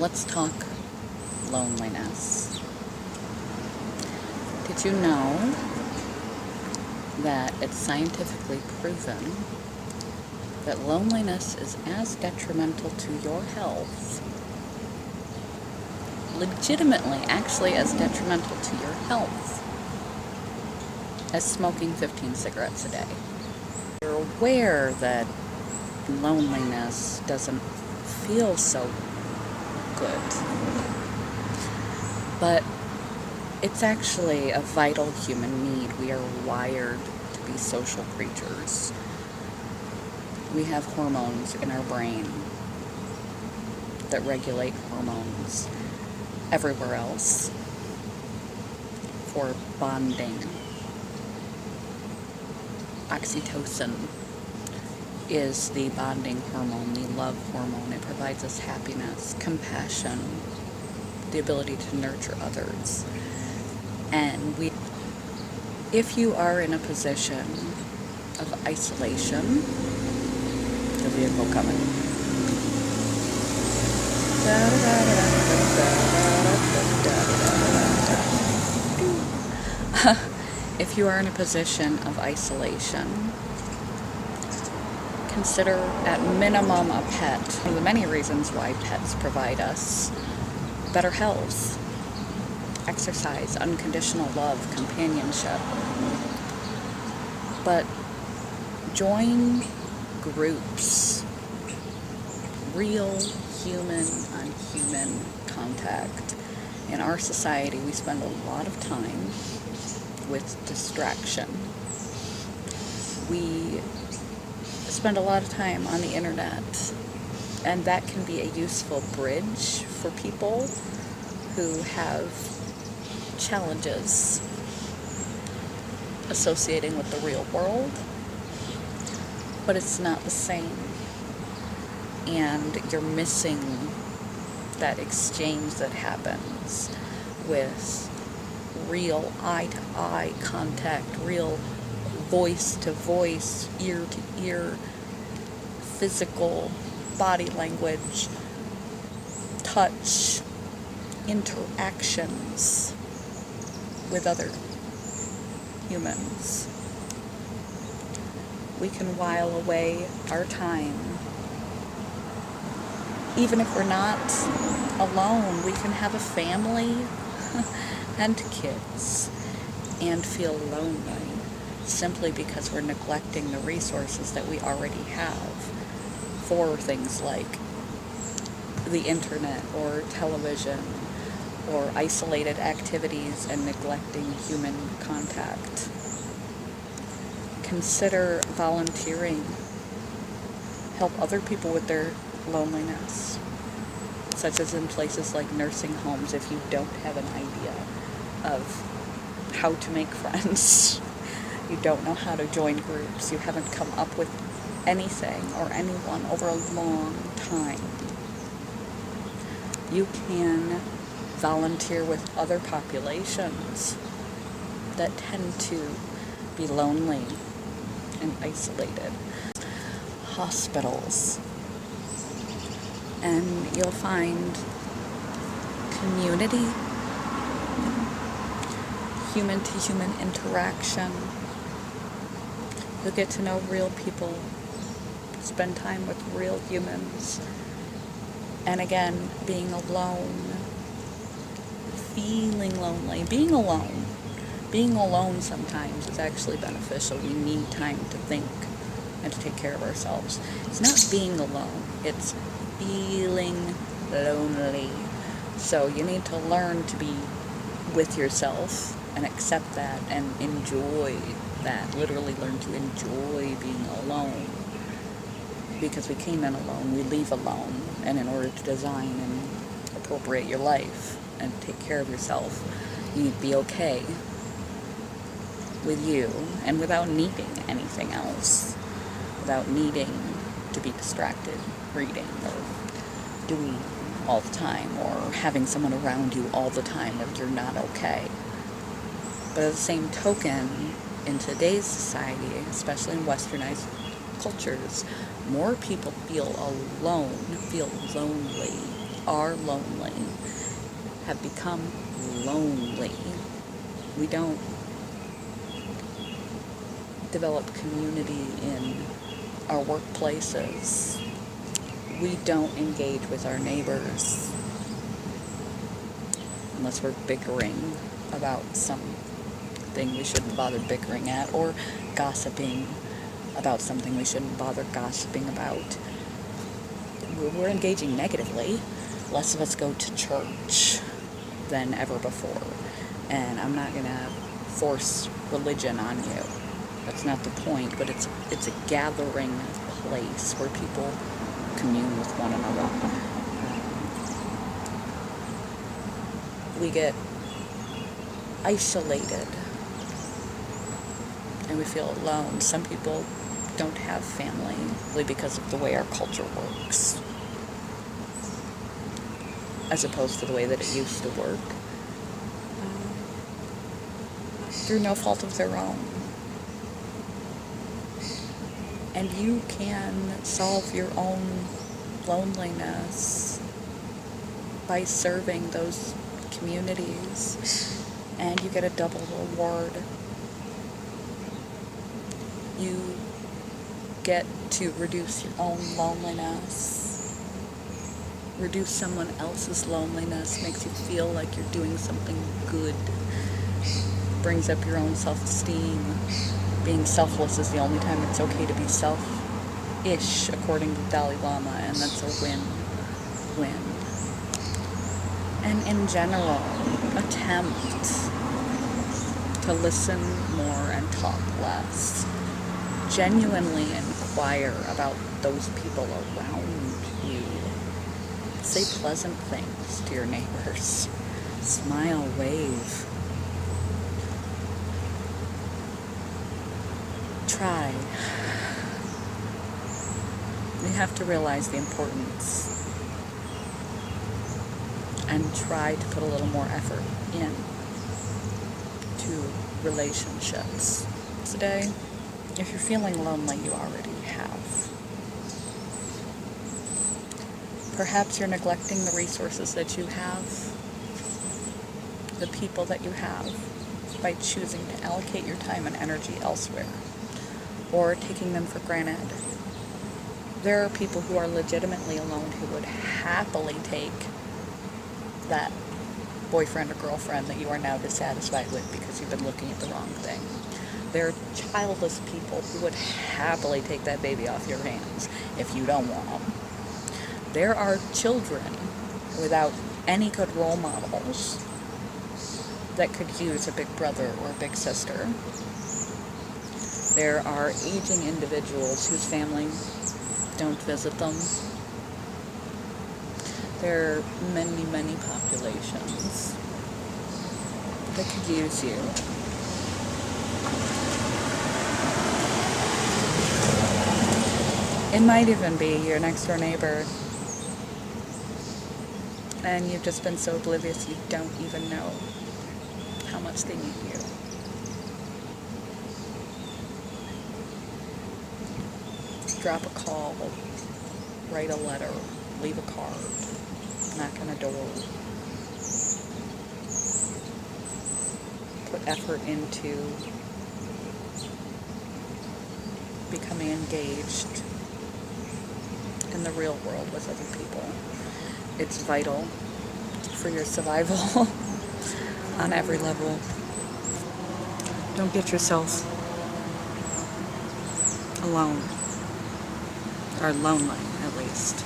Let's talk loneliness. Did you know that it's scientifically proven that loneliness is as detrimental to your health, legitimately actually as detrimental to your health, as smoking 15 cigarettes a day? You're aware that loneliness doesn't feel so good, but it's actually a vital human need. We are wired to be social creatures. We have hormones in our brain that regulate hormones everywhere else for bonding. Oxytocin is the bonding hormone, the love hormone. It provides us happiness, compassion, the ability to nurture others. And if you are in a position of isolation, the vehicle coming. If you are in a position of isolation, consider at minimum a pet. One of the many reasons why pets provide us better health, exercise, unconditional love, companionship. But join groups, real human on human contact. In our society, we spend a lot of time with distraction. We spend a lot of time on the internet, and that can be a useful bridge for people who have challenges associating with the real world, but it's not the same, and you're missing that exchange that happens with real eye-to-eye contact, real voice-to-voice, ear-to-ear, physical body language, touch, interactions with other humans. We can while away our time. Even if we're not alone, we can have a family and kids and feel lonely simply because we're neglecting the resources that we already have for things like the internet or television or isolated activities and neglecting human contact. Consider volunteering. Help other people with their loneliness, such as in places like nursing homes. If you don't have an idea of how to make friends, you don't know how to join groups, you haven't come up with anything or anyone over a long time, you can volunteer with other populations that tend to be lonely and isolated. Hospitals. And you'll find community, human-to-human interaction. You'll get to know real people, spend time with real humans. And again, being alone, feeling lonely, being alone. Being alone sometimes is actually beneficial. We need time to think and to take care of ourselves. It's not being alone, it's feeling lonely. So you need to learn to be with yourself and accept that and enjoy that. Literally learn to enjoy being alone. Because we came in alone, we leave alone. And in order to design and appropriate your life and take care of yourself, you need to be okay with you and without needing anything else. Without needing to be distracted, reading or doing all the time, or having someone around you all the time if you're not okay. But at the same token, in today's society, especially in westernized cultures, more people feel alone, feel lonely are lonely have become lonely. We don't develop community in our workplaces. We don't engage with our neighbors unless we're bickering about something we shouldn't bother bickering at, or gossiping about something we shouldn't bother gossiping about. We're engaging negatively. Less of us go to church than ever before. And I'm not going to force religion on you. That's not the point, but it's a gathering place where people commune with one another. We get isolated and we feel alone. Some people don't have family because of the way our culture works, as opposed to the way that it used to work, through no fault of their own. And you can solve your own loneliness by serving those communities, and you get a double reward. You get to reduce your own loneliness, reduce someone else's loneliness, makes you feel like you're doing something good, brings up your own self-esteem. Being selfless is the only time it's okay to be selfish, according to Dalai Lama, and that's a win-win. And in general, attempt to listen more and talk less. Genuinely inquire about those people around you. Say pleasant things to your neighbors. Smile, wave. Try. You have to realize the importance and try to put a little more effort in to relationships. Today, if you're feeling lonely, you already have. Perhaps you're neglecting the resources that you have, the people that you have, by choosing to allocate your time and energy elsewhere, or taking them for granted. There are people who are legitimately alone who would happily take that boyfriend or girlfriend that you are now dissatisfied with because you've been looking at the wrong thing. There are childless people who would happily take that baby off your hands if you don't want them. There are children without any good role models that could use a big brother or a big sister. There are aging individuals whose family don't visit them. There are many, many populations that could use you. It might even be your next door neighbor, and you've just been so oblivious you don't even know how much they need you. Drop a call, write a letter, leave a card, knock on a door. Put effort into becoming engaged in the real world with other people. It's vital for your survival on every level. Don't get yourself alone, or lonely at least.